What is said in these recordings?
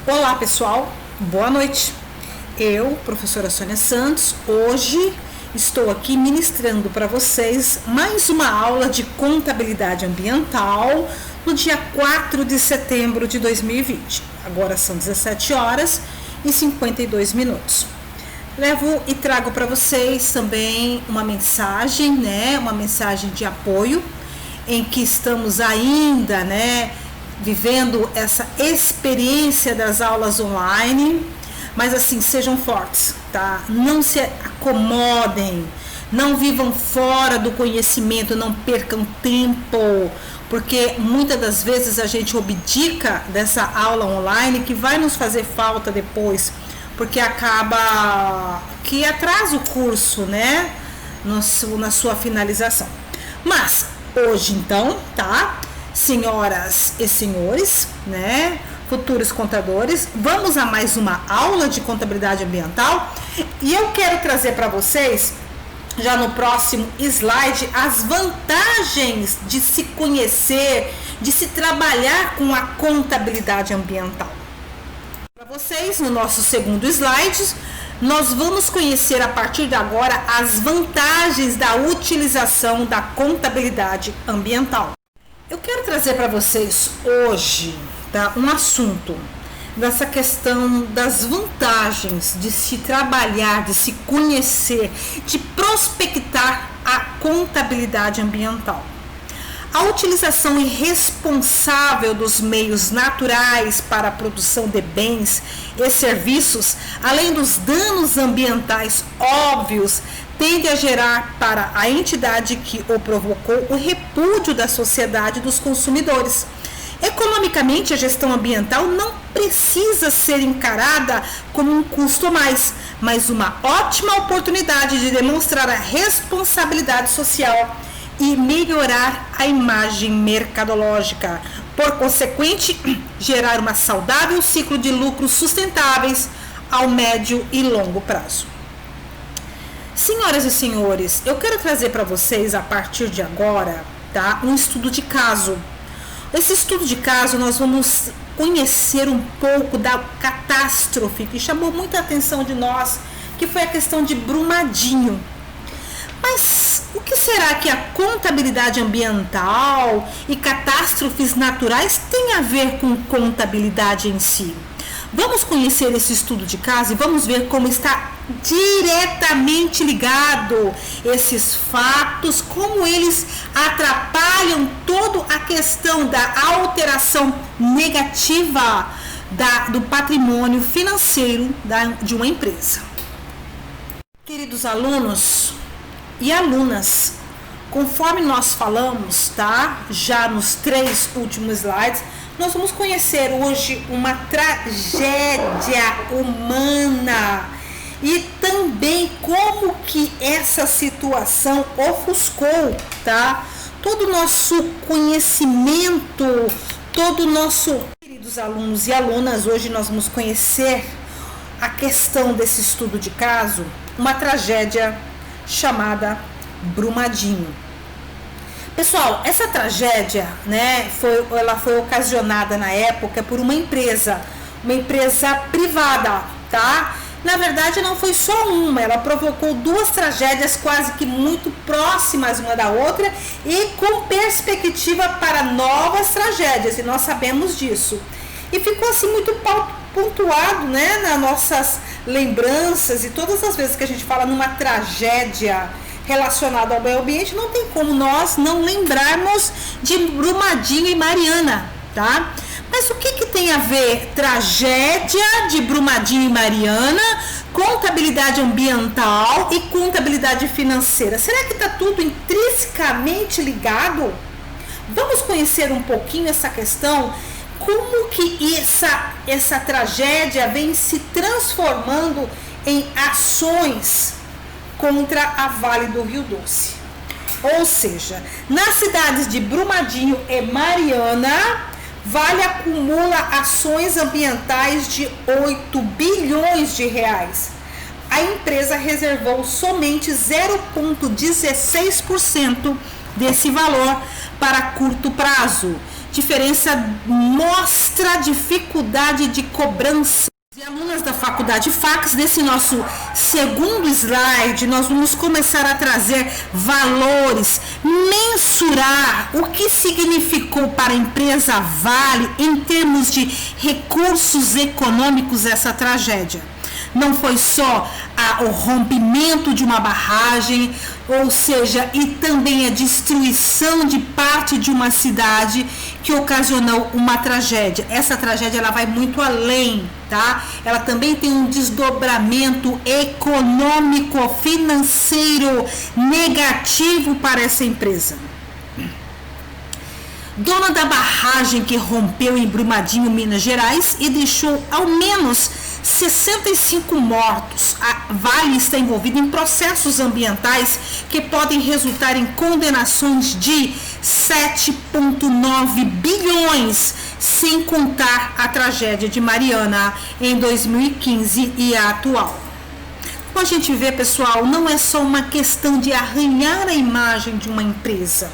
Olá pessoal, boa noite. Eu, professora Sônia Santos, hoje estou aqui ministrando para vocês mais uma aula de contabilidade ambiental no dia 4 de setembro de 2020. Agora são 17 horas e 52 minutos. Levo e trago para vocês também uma mensagem, uma mensagem de apoio em que estamos ainda, vivendo essa experiência das aulas online, mas assim, sejam fortes, tá? Não se acomodem, não vivam fora do conhecimento, não percam tempo, porque muitas das vezes a gente abdica dessa aula online que vai nos fazer falta depois, porque acaba que atrasa o curso, na sua finalização. Mas hoje então, tá? Senhoras e senhores, futuros contadores, vamos a mais uma aula de contabilidade ambiental e eu quero trazer para vocês, já no próximo slide, as vantagens de se conhecer, de se trabalhar com a contabilidade ambiental. Para vocês, no nosso segundo slide, nós vamos conhecer a partir de agora as vantagens da utilização da contabilidade ambiental. Eu quero trazer para vocês hoje, um assunto dessa questão das vantagens de se trabalhar, de se conhecer, de prospectar a contabilidade ambiental. A utilização irresponsável dos meios naturais para a produção de bens e serviços, além dos danos ambientais óbvios, tende a gerar para a entidade que o provocou o repúdio da sociedade e dos consumidores. Economicamente, a gestão ambiental não precisa ser encarada como um custo a mais, mas uma ótima oportunidade de demonstrar a responsabilidade social e melhorar a imagem mercadológica. Por consequente, gerar um saudável ciclo de lucros sustentáveis ao médio e longo prazo. Senhoras e senhores, eu quero trazer para vocês a partir de agora, um estudo de caso. Esse estudo de caso nós vamos conhecer um pouco da catástrofe que chamou muita atenção de nós, que foi a questão de Brumadinho. Mas o que será que a contabilidade ambiental e catástrofes naturais têm a ver com contabilidade em si? Vamos conhecer esse estudo de caso e vamos ver como está diretamente ligado esses fatos, como eles atrapalham toda a questão da alteração negativa do patrimônio financeiro de uma empresa. Queridos alunos e alunas, conforme nós falamos, já nos 3 últimos slides, nós vamos conhecer hoje uma tragédia humana e também como que essa situação ofuscou, todo o nosso conhecimento, Queridos alunos e alunas, hoje nós vamos conhecer a questão desse estudo de caso, uma tragédia chamada Brumadinho. Pessoal, essa tragédia, ela foi ocasionada na época por uma empresa privada, Na verdade, não foi só uma, ela provocou 2 tragédias quase que muito próximas uma da outra e com perspectiva para novas tragédias, e nós sabemos disso. E ficou assim muito pontuado, nas nossas lembranças, e todas as vezes que a gente fala numa tragédia relacionado ao meio ambiente, não tem como nós não lembrarmos de Brumadinho e Mariana, Mas o que tem a ver tragédia de Brumadinho e Mariana, contabilidade ambiental e contabilidade financeira? Será que está tudo intrinsecamente ligado? Vamos conhecer um pouquinho essa questão, como que essa tragédia vem se transformando em ações contra a Vale do Rio Doce. Ou seja, nas cidades de Brumadinho e Mariana, Vale acumula ações ambientais de 8 bilhões de reais. A empresa reservou somente 0,16% desse valor para curto prazo, diferença mostra dificuldade de cobrança. E alunas da Faculdade Facs, nesse nosso segundo slide, nós vamos começar a trazer valores, mensurar o que significou para a empresa Vale em termos de recursos econômicos essa tragédia. Não foi só o rompimento de uma barragem, ou seja, e também a destruição de parte de uma cidade que ocasionou uma tragédia. Essa tragédia ela vai muito além, tá? Ela também tem um desdobramento econômico, financeiro negativo para essa empresa. Dona da barragem que rompeu em Brumadinho, Minas Gerais, e deixou ao menos 65 mortos. A Vale está envolvida em processos ambientais que podem resultar em condenações de 7,9 bilhões, sem contar a tragédia de Mariana em 2015 e a atual. Como a gente vê, pessoal, não é só uma questão de arranhar a imagem de uma empresa.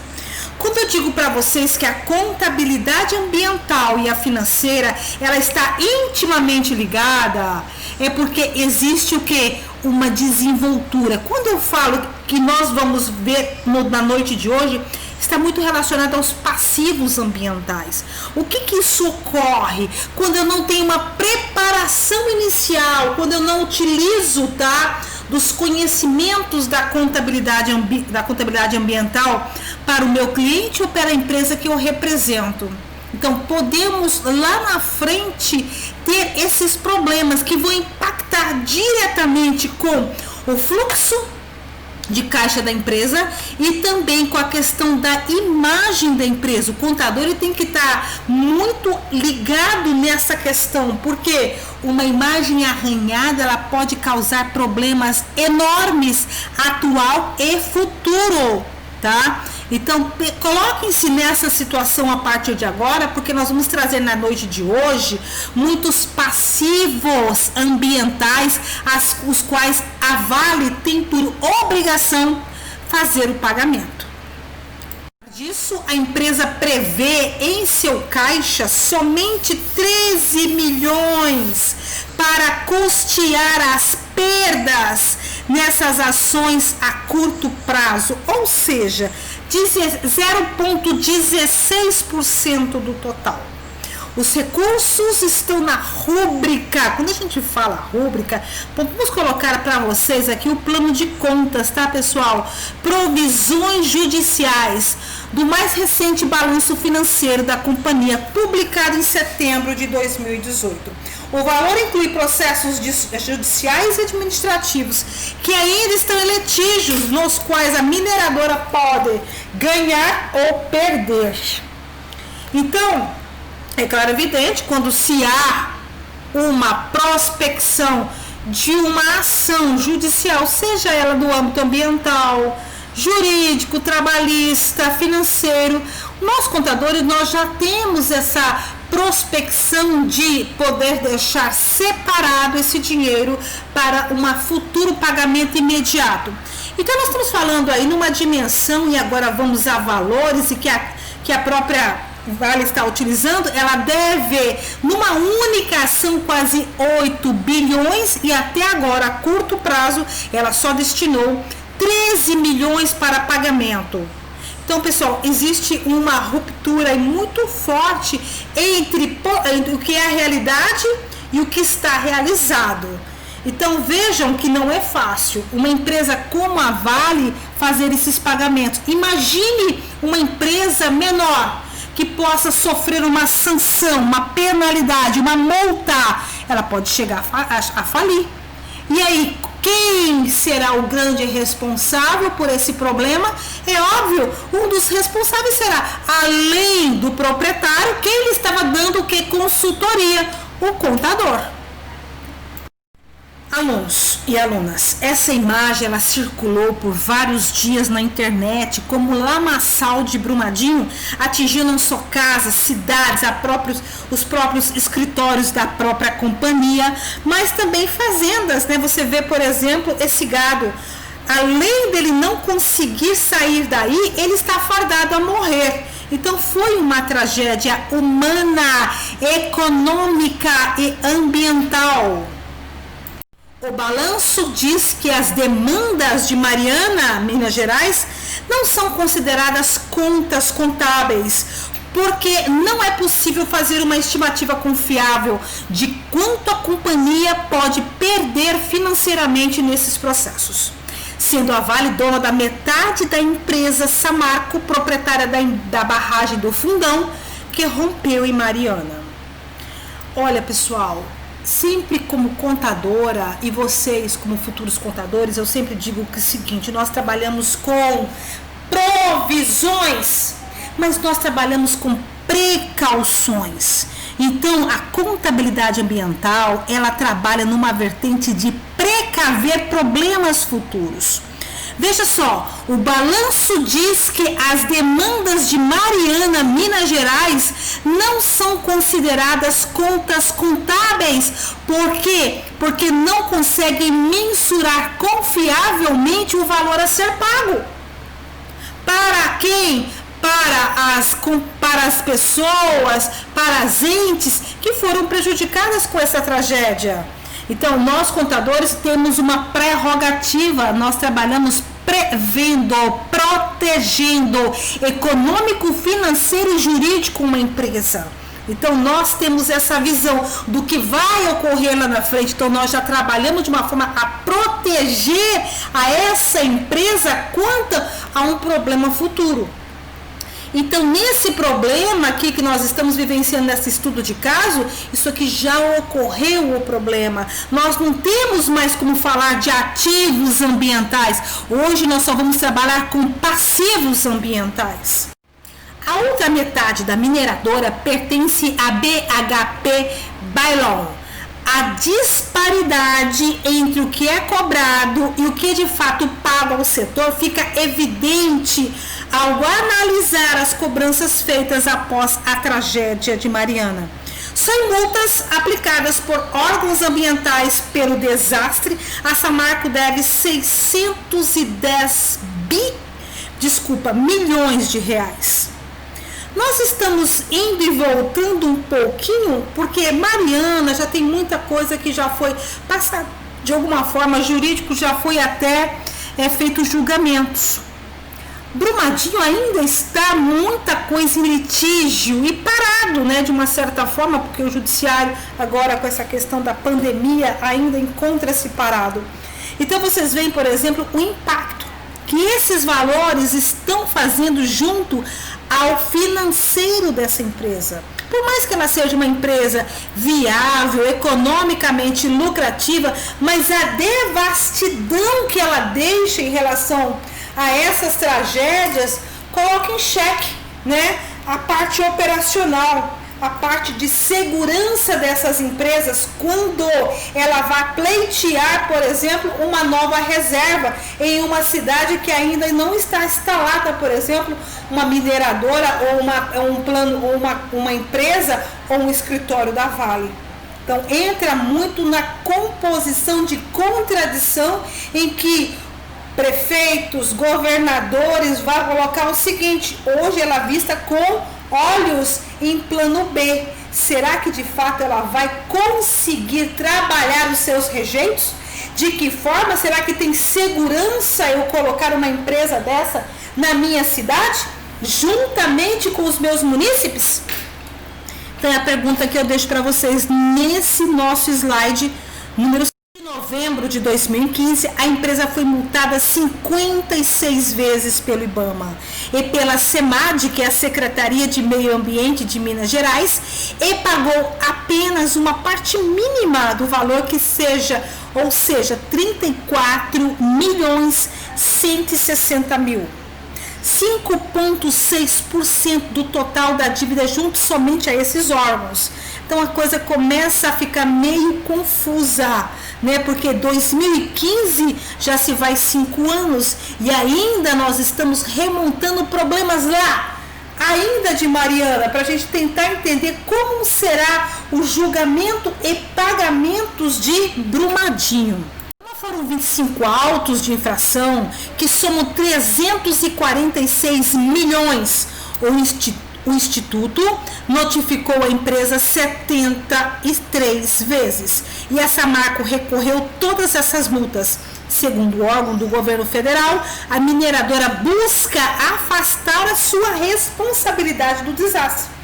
Quando eu digo para vocês que a contabilidade ambiental e a financeira, ela está intimamente ligada, é porque existe o quê? Uma desenvoltura. Quando eu falo que nós vamos ver na noite de hoje, está muito relacionado aos passivos ambientais. O que isso ocorre quando eu não tenho uma preparação inicial, quando eu não utilizo, tá, dos conhecimentos da contabilidade ambiental para o meu cliente ou para a empresa que eu represento? Então, podemos lá na frente ter esses problemas que vão impactar diretamente com o fluxo de caixa da empresa e também com a questão da imagem da empresa. O contador ele tem que estar muito ligado nessa questão, porque uma imagem arranhada ela pode causar problemas enormes atual e futuro, tá? Então, coloquem-se nessa situação a partir de agora, porque nós vamos trazer na noite de hoje muitos passivos ambientais, os quais a Vale tem por obrigação fazer o pagamento. Disso, a empresa prevê em seu caixa somente 13 milhões para custear as perdas nessas ações a curto prazo, ou seja, 0,16% do total. Os recursos estão na rúbrica. Quando a gente fala rúbrica, vamos colocar para vocês aqui o plano de contas, tá, pessoal? Provisões judiciais do mais recente balanço financeiro da companhia, publicado em setembro de 2018. O valor inclui processos judiciais e administrativos que ainda estão em litígios, nos quais a mineradora pode ganhar ou perder. Então, é claro, evidente, quando se há uma prospecção de uma ação judicial, seja ela do âmbito ambiental, jurídico, trabalhista, financeiro, nós contadores nós já temos essa prospecção de poder deixar separado esse dinheiro para um futuro pagamento imediato. Então nós estamos falando aí numa dimensão, e agora vamos a valores, e que a própria Vale está utilizando, ela deve numa única ação quase 8 bilhões e até agora, a curto prazo, ela só destinou 13 milhões para pagamento. Então, pessoal, existe uma ruptura muito forte entre o que é a realidade e o que está realizado. Então, vejam que não é fácil uma empresa como a Vale fazer esses pagamentos. Imagine uma empresa menor que possa sofrer uma sanção, uma penalidade, uma multa. Ela pode chegar a falir. E aí, quem será o grande responsável por esse problema? É óbvio, um dos responsáveis será, além do proprietário, quem lhe estava dando o que? Consultoria, o contador. Alunos e alunas, essa imagem ela circulou por vários dias na internet como lamaçal de Brumadinho, atingindo não só casas, cidades, os próprios escritórios da própria companhia, mas também fazendas, né? Você vê, por exemplo, esse gado, além dele não conseguir sair daí, ele está fardado a morrer. Então foi uma tragédia humana, econômica e ambiental. O balanço diz que as demandas de Mariana, Minas Gerais, não são consideradas contas contábeis, porque não é possível fazer uma estimativa confiável de quanto a companhia pode perder financeiramente nesses processos. Sendo a Vale dona da metade da empresa Samarco, proprietária da barragem do Fundão, que rompeu em Mariana. Olha, pessoal, sempre como contadora, e vocês como futuros contadores, eu sempre digo que é o seguinte: nós trabalhamos com provisões, mas nós trabalhamos com precauções. Então, a contabilidade ambiental, ela trabalha numa vertente de precaver problemas futuros. Veja só, o balanço diz que as demandas de Mariana, Minas Gerais, não são consideradas contas contábeis. Por quê? Porque não conseguem mensurar confiavelmente o valor a ser pago. Para quem? Para as pessoas, para as entes que foram prejudicadas com essa tragédia. Então, nós contadores temos uma prerrogativa, nós trabalhamos prevendo, protegendo econômico, financeiro e jurídico uma empresa. Então, nós temos essa visão do que vai ocorrer lá na frente. Então, nós já trabalhamos de uma forma a proteger a essa empresa quanto a um problema futuro. Então, nesse problema aqui que nós estamos vivenciando nesse estudo de caso, isso aqui já ocorreu o problema. Nós não temos mais como falar de ativos ambientais. Hoje nós só vamos trabalhar com passivos ambientais. A outra metade da mineradora pertence à BHP Bailão. A disparidade entre o que é cobrado e o que de fato paga ao setor fica evidente ao analisar as cobranças feitas após a tragédia de Mariana. Só em multas aplicadas por órgãos ambientais pelo desastre, a Samarco deve 610 milhões de reais. Nós estamos indo e voltando um pouquinho, porque Mariana já tem muita coisa que já foi passada, de alguma forma, jurídico já foi até feito julgamentos. Brumadinho ainda está muita coisa em litígio e parado, né, de uma certa forma, porque o judiciário agora com essa questão da pandemia ainda encontra-se parado. Então vocês veem, por exemplo, o impacto que esses valores estão fazendo junto ao financeiro dessa empresa. Por mais que ela seja uma empresa viável, economicamente lucrativa, mas a devastidão que ela deixa em relação a essas tragédias coloca em xeque, né, a parte operacional, a parte de segurança dessas empresas quando ela vai pleitear, por exemplo, uma nova reserva em uma cidade que ainda não está instalada, por exemplo, uma mineradora ou uma empresa ou um escritório da Vale. Então entra muito na composição de contradição em que prefeitos, governadores vão colocar o seguinte: hoje ela vista com olhos em plano B. Será que de fato ela vai conseguir trabalhar os seus rejeitos? De que forma? Será que tem segurança eu colocar uma empresa dessa na minha cidade, juntamente com os meus munícipes? Então é a pergunta que eu deixo para vocês nesse nosso slide número 5. Em novembro de 2015, a empresa foi multada 56 vezes pelo IBAMA e pela SEMAD, que é a Secretaria de Meio Ambiente de Minas Gerais, e pagou apenas uma parte mínima do valor que seja, ou seja, 34.160.000. 5,6% do total da dívida junto somente a esses órgãos. Então a coisa começa a ficar meio confusa, né? Porque 2015 já se vai 5 anos e ainda nós estamos remontando problemas lá, ainda de Mariana, para a gente tentar entender como será o julgamento e pagamentos de Brumadinho. Foram 25 autos de infração que somam 346 milhões. O Instituto notificou a empresa 73 vezes e a Samarco recorreu todas essas multas. Segundo o órgão do governo federal, a mineradora busca afastar a sua responsabilidade do desastre.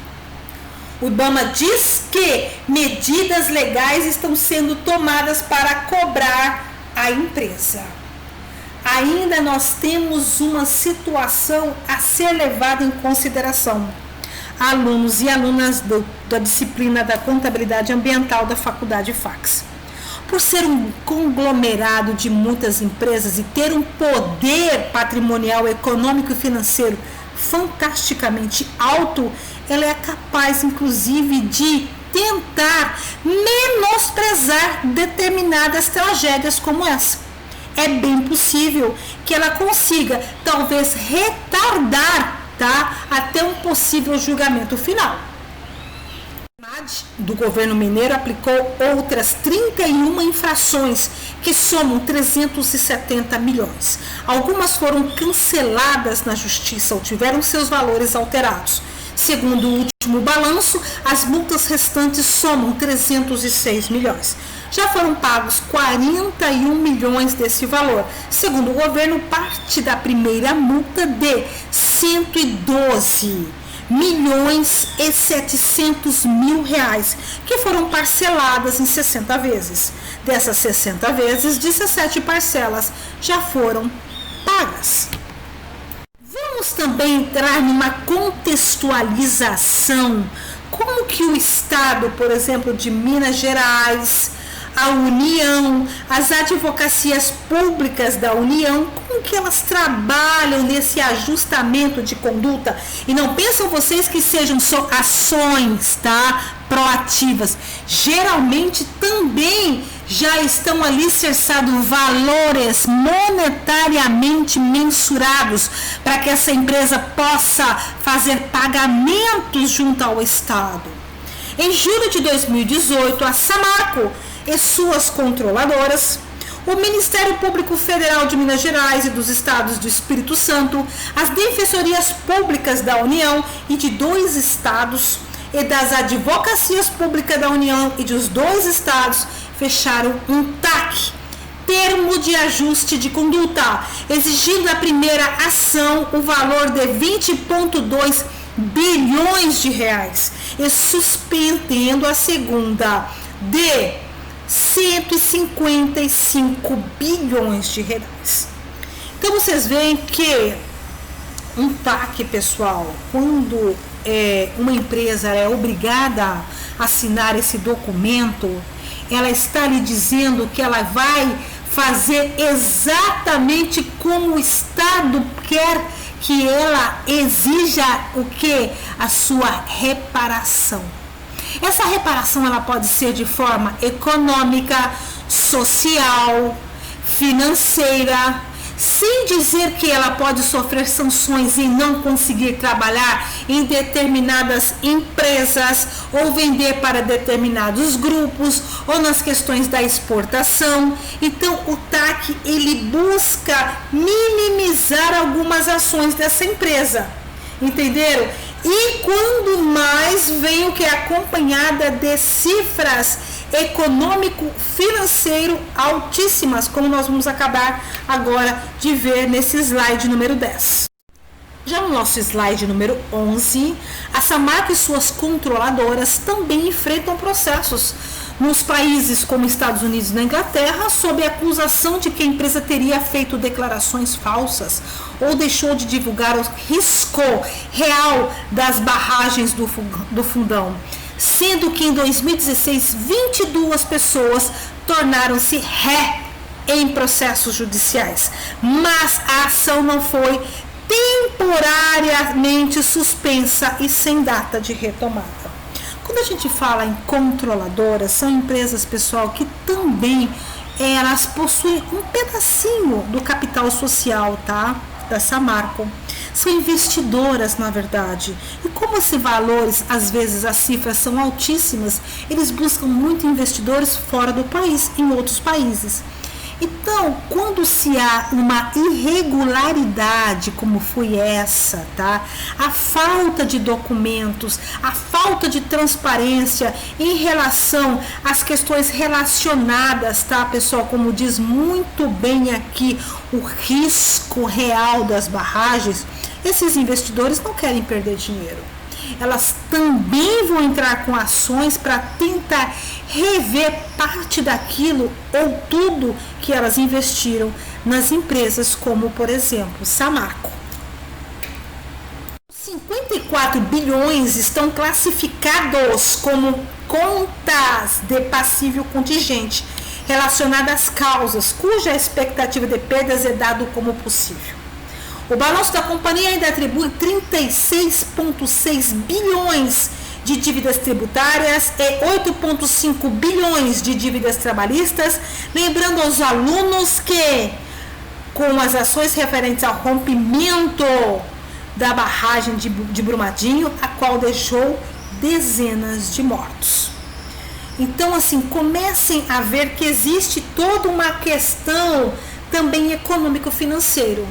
O IBAMA diz que medidas legais estão sendo tomadas para cobrar a empresa. Ainda nós temos uma situação a ser levada em consideração. Alunos e alunas da disciplina da Contabilidade Ambiental da Faculdade FACS. Por ser um conglomerado de muitas empresas e ter um poder patrimonial, econômico e financeiro fantasticamente alto, ela é capaz, inclusive, de tentar menosprezar determinadas tragédias como essa. É bem possível que ela consiga, talvez, retardar, até um possível julgamento final. Do governo mineiro aplicou outras 31 infrações que somam 370 milhões. Algumas foram canceladas na justiça ou tiveram seus valores alterados. Segundo o último balanço, as multas restantes somam 306 milhões. Já foram pagos 41 milhões desse valor. Segundo o governo, parte da primeira multa de 112 milhões e 700 mil reais, que foram parceladas em 60 vezes. Dessas 60 vezes, 17 parcelas já foram pagas. Vamos também entrar numa contextualização. Como que o Estado, por exemplo, de Minas Gerais, a União, as advocacias públicas da União, como que elas trabalham nesse ajustamento de conduta? E não pensam vocês que sejam só ações, proativas. Geralmente também já estão alicerçados valores monetariamente mensurados para que essa empresa possa fazer pagamentos junto ao Estado. Em julho de 2018, a Samarco e suas controladoras, o Ministério Público Federal de Minas Gerais e dos Estados do Espírito Santo, as defensorias públicas da União e de 2 estados e das advocacias públicas da União e dos 2 estados fecharam um TAC, termo de ajuste de conduta, exigindo na primeira ação o valor de 20,2 bilhões de reais e suspendendo a segunda de 155 bilhões de reais. Então vocês veem que um TAC, pessoal, quando uma empresa é obrigada a assinar esse documento, ela está lhe dizendo que ela vai fazer exatamente como o Estado quer que ela exija o que? A sua reparação. Essa reparação ela pode ser de forma econômica, social, financeira, sem dizer que ela pode sofrer sanções e não conseguir trabalhar em determinadas empresas ou vender para determinados grupos ou nas questões da exportação. Então o TAC ele busca minimizar algumas ações dessa empresa, entenderam? E quando mais vem o que é acompanhada de cifras econômico-financeiro altíssimas, como nós vamos acabar agora de ver nesse slide número 10. Já no nosso slide número 11, a Samarco e suas controladoras também enfrentam processos nos países como Estados Unidos e na Inglaterra, sob a acusação de que a empresa teria feito declarações falsas ou deixou de divulgar o risco real das barragens do fundão, sendo que em 2016, 22 pessoas tornaram-se ré em processos judiciais, mas a ação não foi temporariamente suspensa e sem data de retomada. Quando a gente fala em controladoras, são empresas, pessoal, que também elas possuem um pedacinho do capital social, da Samarco. São investidoras, na verdade. E como esses valores, às vezes as cifras são altíssimas, eles buscam muito investidores fora do país, em outros países. Então, quando se há uma irregularidade como foi essa, tá? A falta de documentos, a falta de transparência em relação às questões relacionadas, tá, pessoal? Como diz muito bem aqui, o risco real das barragens, esses investidores não querem perder dinheiro. Elas também vão entrar com ações para tentar rever parte daquilo ou tudo que elas investiram nas empresas, como, por exemplo, Samarco. 54 bilhões estão classificados como contas de passível contingente relacionadas às causas, cuja expectativa de perdas é dado como possível. O balanço da companhia ainda atribui 36,6 bilhões de dívidas tributárias e 8,5 bilhões de dívidas trabalhistas, lembrando aos alunos que, com as ações referentes ao rompimento da barragem de Brumadinho, a qual deixou dezenas de mortos. Então, assim, comecem a ver que existe toda uma questão também econômico-financeiro.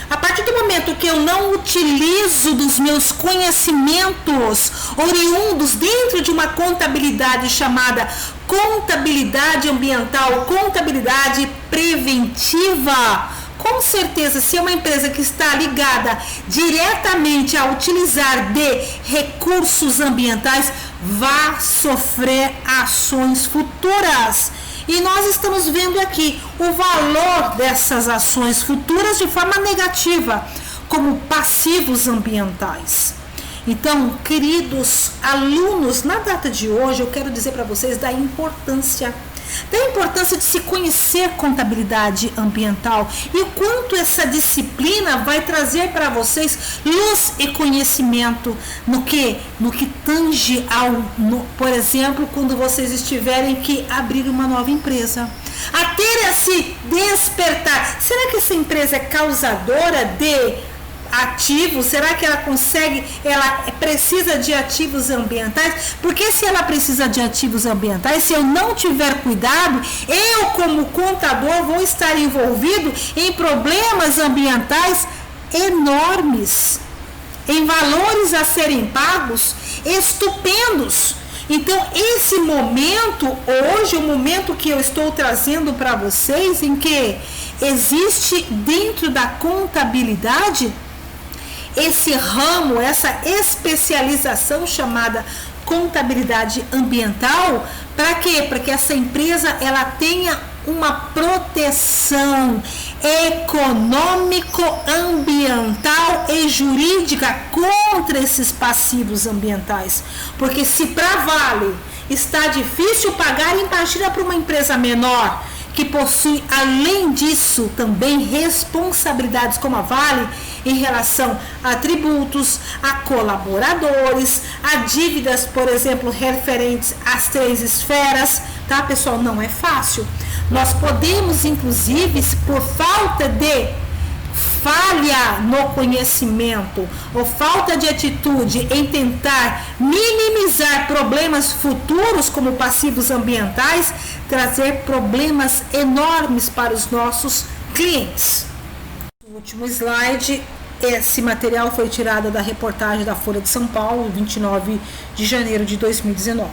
A partir do momento que eu não utilizo dos meus conhecimentos oriundos dentro de uma contabilidade chamada contabilidade ambiental, contabilidade preventiva, com certeza, se é uma empresa que está ligada diretamente a utilizar de recursos ambientais, vai sofrer ações futuras. E nós estamos vendo aqui o valor dessas ações futuras de forma negativa, como passivos ambientais. Então, queridos alunos, na data de hoje eu quero dizer para vocês da importância de se conhecer contabilidade ambiental e o quanto essa disciplina vai trazer para vocês luz e conhecimento no que tange por exemplo, quando vocês estiverem que abrir uma nova empresa. A ter esse despertar. Será que essa empresa é causadora de ativos? Será que ela precisa de ativos ambientais? Porque se ela precisa de ativos ambientais, se eu não tiver cuidado, eu como contador vou estar envolvido em problemas ambientais enormes, em valores a serem pagos estupendos. Então, esse momento, hoje, o momento que eu estou trazendo para vocês, em que existe dentro da contabilidade esse ramo, essa especialização chamada contabilidade ambiental, para quê? Para que essa empresa ela tenha uma proteção econômico, ambiental e jurídica contra esses passivos ambientais. Porque se para a Vale está difícil pagar, imagina para uma empresa menor que possui, além disso, também responsabilidades como a Vale em relação a tributos, a colaboradores, a dívidas, por exemplo, referentes às 3 esferas, tá, pessoal? Não é fácil. Nós podemos, inclusive, por falta de falha no conhecimento ou falta de atitude em tentar minimizar problemas futuros como passivos ambientais, trazer problemas enormes para os nossos clientes. O último slide, esse material foi tirado da reportagem da Folha de São Paulo, 29 de janeiro de 2019.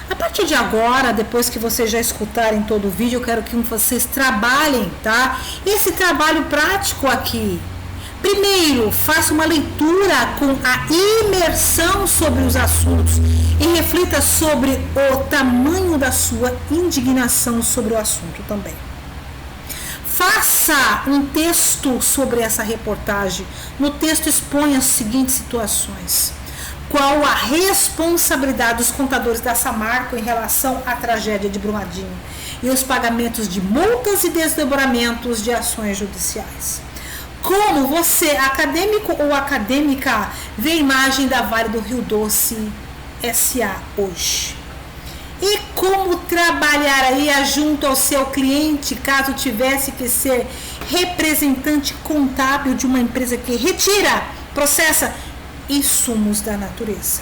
A partir de agora, depois que vocês já escutarem todo o vídeo, eu quero que vocês trabalhem, tá? Esse trabalho prático aqui. Primeiro, faça uma leitura com a imersão sobre os assuntos e reflita sobre o tamanho da sua indignação sobre o assunto também. Faça um texto sobre essa reportagem. No texto exponha as seguintes situações. Qual a responsabilidade dos contadores da Samarco em relação à tragédia de Brumadinho e os pagamentos de multas e desdobramentos de ações judiciais? Como você, acadêmico ou acadêmica, vê a imagem da Vale do Rio Doce S.A. hoje? E como trabalharia junto ao seu cliente caso tivesse que ser representante contábil de uma empresa que retira, processa insumos da natureza?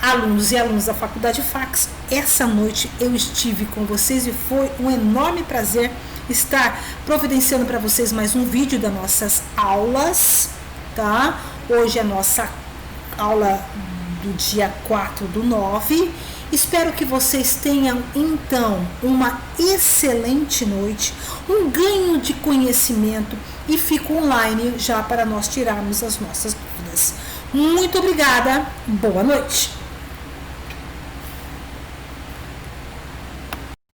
Alunos e alunas da Faculdade Fax, essa noite eu estive com vocês e foi um enorme prazer estar providenciando para vocês mais um vídeo das nossas aulas, tá? Hoje é a nossa aula do dia 4/9. Espero que vocês tenham, então, uma excelente noite, um ganho de conhecimento e fico online já para nós tirarmos as nossas dúvidas. Muito obrigada, boa noite!